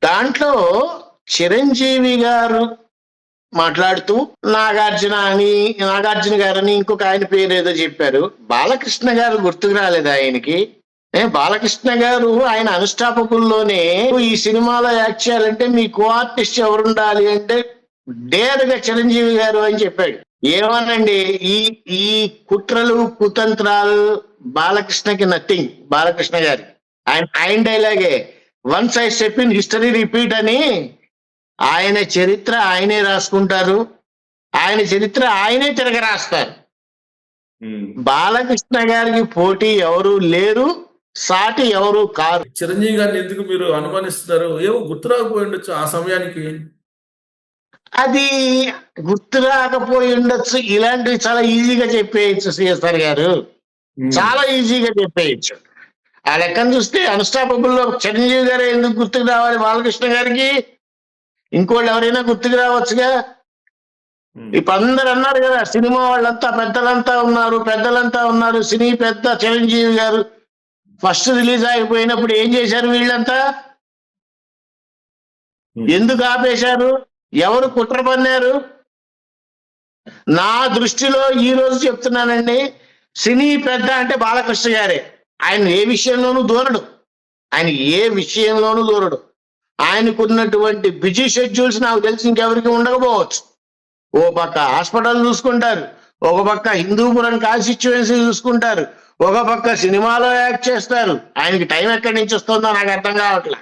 దాంట్లో చిరంజీవి గారు మాట్లాడుతూ నాగార్జున గారని ఇంకొక ఆయన పేరు ఏదో చెప్పారు. బాలకృష్ణ గారు గుర్తుకు రాలేదు ఆయనకి. బాలకృష్ణ గారు ఆయన అన్స్టాపబుల్లోనే ఈ సినిమాలో యాక్ట్ చేయాలంటే మీ కో ఆర్టిస్ట్ ఎవరుండాలి అంటే డేర్గా చిరంజీవి గారు అని చెప్పాడు. ఏమోనండి, ఈ ఈ కుట్రలు కుతంత్రాలు బాలకృష్ణకి నథింగ్. బాలకృష్ణ గారి ఆయన డైలాగే once I step in history repeat అని. ఆయన చరిత్ర ఆయనే రాసుకుంటారు, ఆయన చరిత్ర ఆయనే తిరగ రాస్తారు. బాలకృష్ణ గారికి పోటీ ఎవరు లేరు, సాటి ఎవరు కారు. చిరంజీవి గారిని ఎందుకు మీరు అనుమానిస్తున్నారు? ఏమో గుర్తు రాకపోయి ఉండొచ్చు ఆ సమయానికి. అది గుర్తు రాకపోయి ఉండొచ్చు. ఇలాంటివి చాలా ఈజీగా చెప్పేయచ్చు సిఎస్ఆర్ గారు, చాలా ఈజీగా చెప్పేయచ్చు. ఆ లెక్కను చూస్తే అన్స్టాపబుల్ లో చిరంజీవి గారు ఎందుకు గుర్తుకు రావాలి బాలకృష్ణ గారికి? ఇంకోళ్ళు ఎవరైనా గుర్తుకు రావచ్చుగా. ఇప్పుడు అందరు అన్నారు కదా, సినిమా వాళ్ళంతా పెద్దలంతా ఉన్నారు. సినీ పెద్ద చిరంజీవి గారు ఫస్ట్ రిలీజ్ అయిపోయినప్పుడు ఏం చేశారు వీళ్ళంతా? ఎందుకు ఆపేశారు? ఎవరు కుట్ర పన్నారు? నా దృష్టిలో ఈ రోజు చెప్తున్నానండి, సినీ పెద్ద అంటే బాలకృష్ణ గారే. ఆయన ఏ విషయంలోనూ దూరడు. ఆయనకున్నటువంటి బిజీ షెడ్యూల్స్ నాకు తెలిసి ఇంకెవరికి ఉండకపోవచ్చు. ఓ పక్క హాస్పిటల్ చూసుకుంటారు, ఒక పక్క హిందూపురం కాన్స్టిట్యుయెన్సీ చూసుకుంటారు, ఒక పక్క సినిమాలో యాక్ట్ చేస్తారు. ఆయనకి టైం ఎక్కడి నుంచి వస్తుందో నాకు అర్థం కావట్లే.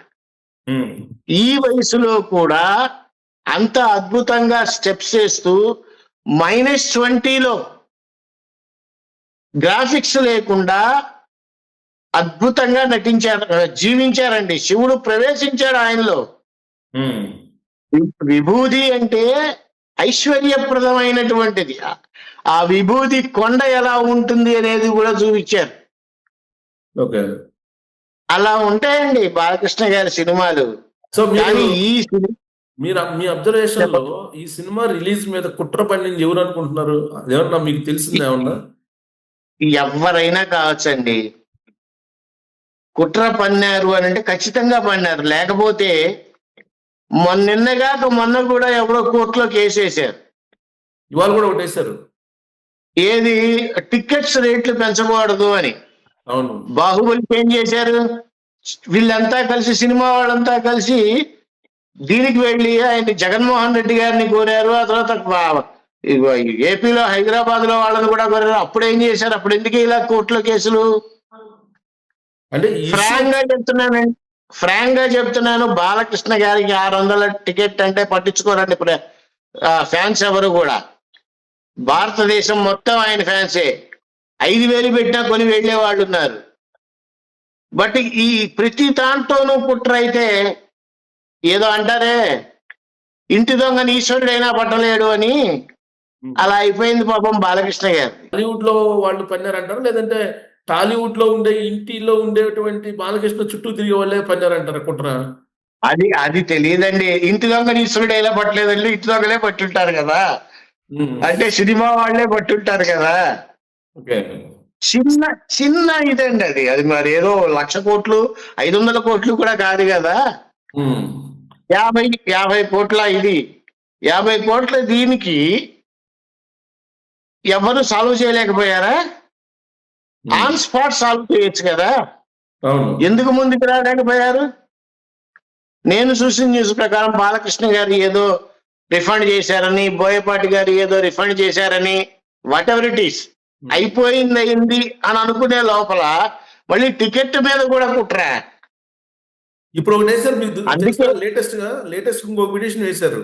ఈ వయసులో కూడా అంత అద్భుతంగా స్టెప్స్ వేస్తూ -20లో గ్రాఫిక్స్ లేకుండా అద్భుతంగా జీవించారండి. శివుడు ప్రవేశించాడు ఆయనలో. విభూది అంటే ఐశ్వర్యప్రదమైనటువంటిది. ఆ విభూది కొండ ఎలా ఉంటుంది అనేది కూడా చూపించారు. అలా ఉంటాయండి బాలకృష్ణ గారి సినిమాలు. సో మీ అబ్జర్వేషన్ లో ఈ సినిమా రిలీజ్ మీద కుట్ర పడింది ఎవరు అనుకుంటున్నారు? ఏమన్నా మీకు తెలిసిందే ఏమన్నా? ఎవరైనా కావచ్చండి. కుట్ర పన్నారు అని అంటే ఖచ్చితంగా పన్నారు. లేకపోతే మొన్న కూడా ఎవరో కోర్టులో కేసు వేశారు. ఇవాళ కూడా ఒకటేశారు. ఏది? టికెట్స్ రేట్లు పెంచకూడదు అని. అవును. బాహుబలికి ఏం చేశారు? వీళ్ళంతా కలిసి, సినిమా వాళ్ళంతా కలిసి దీనికి వెళ్ళి ఆయన జగన్మోహన్ రెడ్డి గారిని కోరారు. ఆ తర్వాత ఏపీలో హైదరాబాద్ లో వాళ్ళని కూడా కోరారు. అప్పుడు ఏం చేశారు? అప్పుడు ఎందుకు ఇలా కోర్టులో కేసులు? అంటే ఫ్రాంక్ గా చెప్తున్నాను, బాలకృష్ణ గారికి 600 టికెట్ అంటే పట్టించుకోరండి ఫ్యాన్స్ ఎవరు కూడా. భారతదేశం మొత్తం ఆయన ఫ్యాన్సే. 5,000 పెట్టినా కొని వెళ్లే వాళ్ళు ఉన్నారు. బట్ ఈ ప్రతి దాంట్లోనూ కుట్ర అయితే ఏదో అంటారే, ఇంటి దొంగని ఈశ్వరుడైనా పట్టలేడు అని, అలా అయిపోయింది పాపం బాలకృష్ణ గారు. టాలీవుడ్ లో వాళ్ళు పన్నారంటారు, లేదంటే టాలీవుడ్ లో ఉండే ఇంటిలో ఉండేటువంటి బాలకృష్ణ చుట్టూ తిరిగే వాళ్ళే పన్నారంటారా కుట్ర? అది తెలియదండి. ఇంటి దొంగని ఈశ్వరుడైనా పట్టలేదండి, ఇంటి దొంగలే పట్టుంటారు కదా. అంటే సినిమా వాళ్ళే పట్టుంటారు కదా. చిన్న ఇదండి అది మరి ఏదో 1,00,000 కోట్లు 500 కోట్లు కూడా కాదు కదా. 50 కోట్ల ఇది 50 కోట్ల దీనికి ఎవరు సాల్వ్ చేయలేకపోయారా? ఆన్ స్పాట్ సాల్వ్ చేయొచ్చు కదా. ఎందుకు ముందుకు రాలేకపోయారు? నేను చూసిన న్యూస్ ప్రకారం బాలకృష్ణ గారు ఏదో రిఫండ్ చేశారని, బోయపాటి గారు ఏదో రిఫండ్ చేశారని, వాట్ ఎవర్ ఇట్ ఈస్, అయింది అని అనుకునే లోపల మళ్ళీ టికెట్ మీద కూడా కుట్రా. ఇప్పుడు ఒకటి వేసారు, లేటెస్ట్ ఇంకొక పిటిషన్ వేశారు.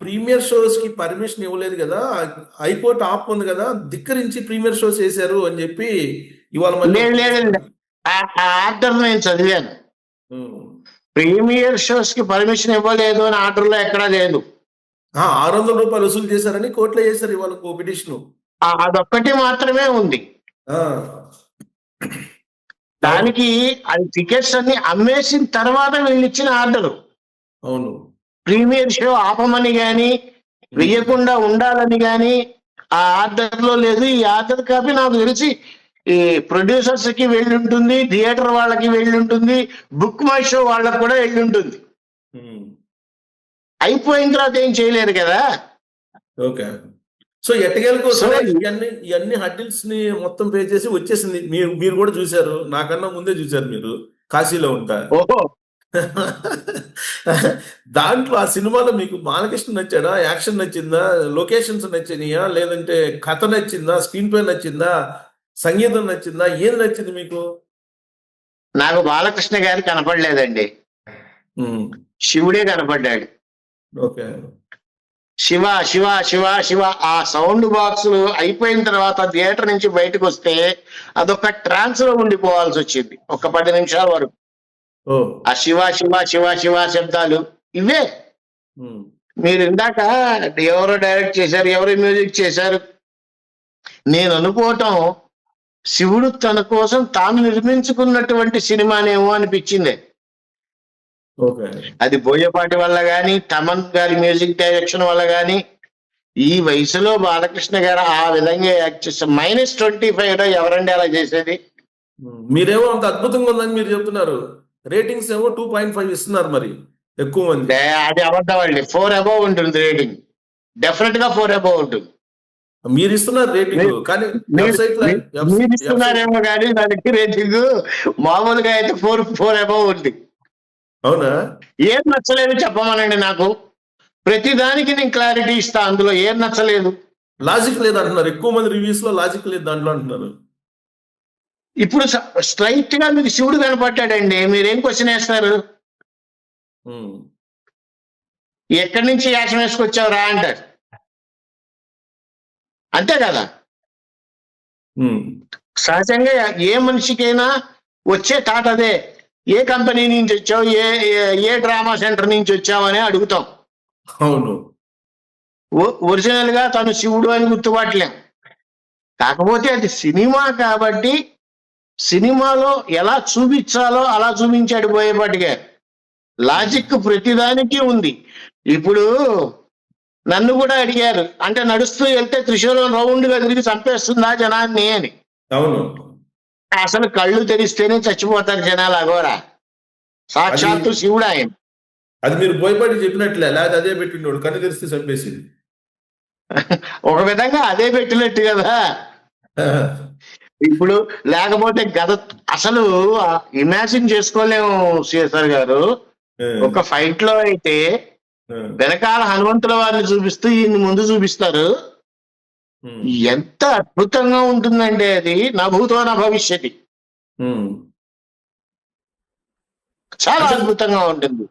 ప్రీమియర్ షోస్ కి పర్మిషన్ ఇవ్వలేదు కదా, హైకోర్టు ఆపుంది కదా, ధిక్కరించి ప్రీమియర్ షోస్ వేశారు అని చెప్పి ఇవాళ ఆర్డర్ నేను చదివాను. ప్రీమియర్ షోస్ కి పర్మిషన్ ఇవ్వలేదు అని ఆర్డర్ లో ఎక్కడా లేదు. 600 రూపాయలు వసూలు చేశారని కోర్టులో చేశారు ఇవాళ పిటిషన్. అదొక్కటి మాత్రమే ఉంది. దానికి అది టికెట్స్ అన్ని అమ్మేసిన తర్వాత వీళ్ళు ఇచ్చిన ఆర్డరు. అవును. ప్రీమియర్ షో ఆపమని గాని, వెయ్యకుండా ఉండాలని గాని ఆ ఆర్డర్ లో లేదు. ఈ ఆర్డర్ కాపీ నాకు తెలిసి ఈ ప్రొడ్యూసర్స్ కి వెళ్ళి ఉంటుంది, థియేటర్ వాళ్ళకి వెళ్ళి ఉంటుంది, బుక్ మై షో వాళ్ళకి కూడా వెళ్ళి ఉంటుంది. ఉమ్. అయిపోయిన తర్వాత ఏం చేయలేరు కదా. ఓకే. సో ఎట్టకేలకు సో సరే ఇవన్నీ హడ్డిల్స్ ని మొత్తం పే చేసి వచ్చేసింది. మీరు కూడా చూశారు, నాకన్నా ముందే చూశారు మీరు కాశీలో ఉంటా. ఓహో, దాంట్లో ఆ సినిమాలో మీకు బాలకృష్ణ నచ్చాడా, యాక్షన్ నచ్చిందా, లొకేషన్స్ నచ్చినాయా, లేదంటే కథ నచ్చిందా, స్క్రీన్ ప్లే నచ్చిందా, సంగీతం నచ్చిందా, ఏది నచ్చింది మీకు? నాకు బాలకృష్ణ గారు కనపడలేదండి, ఉమ్. శివుడే కనపడ్డాడు. ఓకే. శివ శివ శివ శివ ఆ సౌండ్ బాక్స్ అయిపోయిన తర్వాత థియేటర్ నుంచి బయటకు వస్తే అదొక ట్రాన్స్ లో ఉండిపోవాల్సి వచ్చింది ఒక 10 నిమిషాల వరకు. ఓ. ఆ శివ శివ శివ శివ శబ్దాలు ఇవే. ఉమ్. మీరు ఇందాక ఎవరో డైరెక్ట్ చేశారు, ఎవరు మ్యూజిక్ చేశారు, నేను అనుకోవటం శివుడు తన కోసం తాను నిర్మించుకున్నటువంటి సినిమానేమో అనిపించింది. ఓకే. అది బోయపాటి వల్ల గాని, తమన్ గారి మ్యూజిక్ డైరెక్షన్ వల్ల గాని, ఈ వయసులో బాలకృష్ణ గారు ఆ విధంగా యాక్ట్ చేస్తారు. -25 ఎవరండి అలా చేసేది? మీరేమో అంత అద్భుతంగా ఉందని మీరు చెప్తున్నారు, రేటింగ్స్ ఏమో 2.5 ఇస్తున్నారు, మరి ఎక్కువ మంది. అది అబద్ధం అండి. 4 అబౌవ్ ఉంటుంది రేటింగ్, డెఫినెట్ గా 4 అబౌవ్ ఉంటుంది. మీరు ఇస్తున్నారు రేటింగ్, కానీ వెబ్సైట్ మీరు ఇస్తున్నారేమో కానీ దానికి రేటింగ్ మామూలుగా అయితే 4 అబౌవ్ ఉంది. అవునా? ఏం నచ్చలేదు చెప్పమనండి నాకు, ప్రతి దానికి నేను క్లారిటీ ఇస్తా, అందులో ఏం నచ్చలేదు. లాజిక్ లేదు అంటున్నారు, ఎక్కువ మంది రివ్యూస్ లో లాజిక్ లేదు దాంట్లో అంటున్నారు. ఇప్పుడు స్ట్రైట్ గా మీకు శివుడు కనపడ్డాడండి, మీరేం క్వశ్చన్ వేస్తారు? ఉమ్. ఎక్కడి నుంచి యాక్షన్ వేసుకొచ్చావురా అంటారు, అంతే కదా. ఉమ్. సహజంగా ఏ మనిషికైనా వచ్చే థాట్ అదే, ఏ కంపెనీ నుంచి వచ్చావు, ఏ డ్రామా సెంటర్ నుంచి వచ్చావు అని అడుగుతాం. అవును. ఒరిజినల్ గా తను శివుడు అని గుర్తుపట్టలేం. కాకపోతే అది సినిమా కాబట్టి సినిమాలో ఎలా చూపించాలో అలా చూపించాడు బోయపాటి గారు. లాజిక్ ప్రతిదానికి ఉంది. ఇప్పుడు నన్ను కూడా అడిగారు, అంటే నడుస్తూ వెళ్తే త్రిశూలం రౌండ్ గా తిరిగి చంపేస్తుందా జనాన్ని అని. అవును. అసలు కళ్ళు తెరిస్తేనే చచ్చిపోతారు జనాలు, అఘోరా సాక్షాత్తు శివుడు ఆయన. అది మీరు భయపడి చెప్పినట్లే, లేదా అదే పెట్టినోడు కన్ను తెరిస్తే చంపేసింది. ఒక విధంగా అదే పెట్టినట్టు కదా. ఇప్పుడు లేకపోతే గత అసలు ఇమాజిన్ చేసుకోలేము సిఎస్ఆర్ గారు. ఒక ఫైట్ లో అయితే వెనకాల హనుమంతుల వారిని చూపిస్తూ ఈయన ముందు చూపిస్తారు, ఎంత అద్భుతంగా ఉంటుందంటే అది నా భూతో నా భవిష్యత్తు, చాలా అద్భుతంగా ఉంటుంది.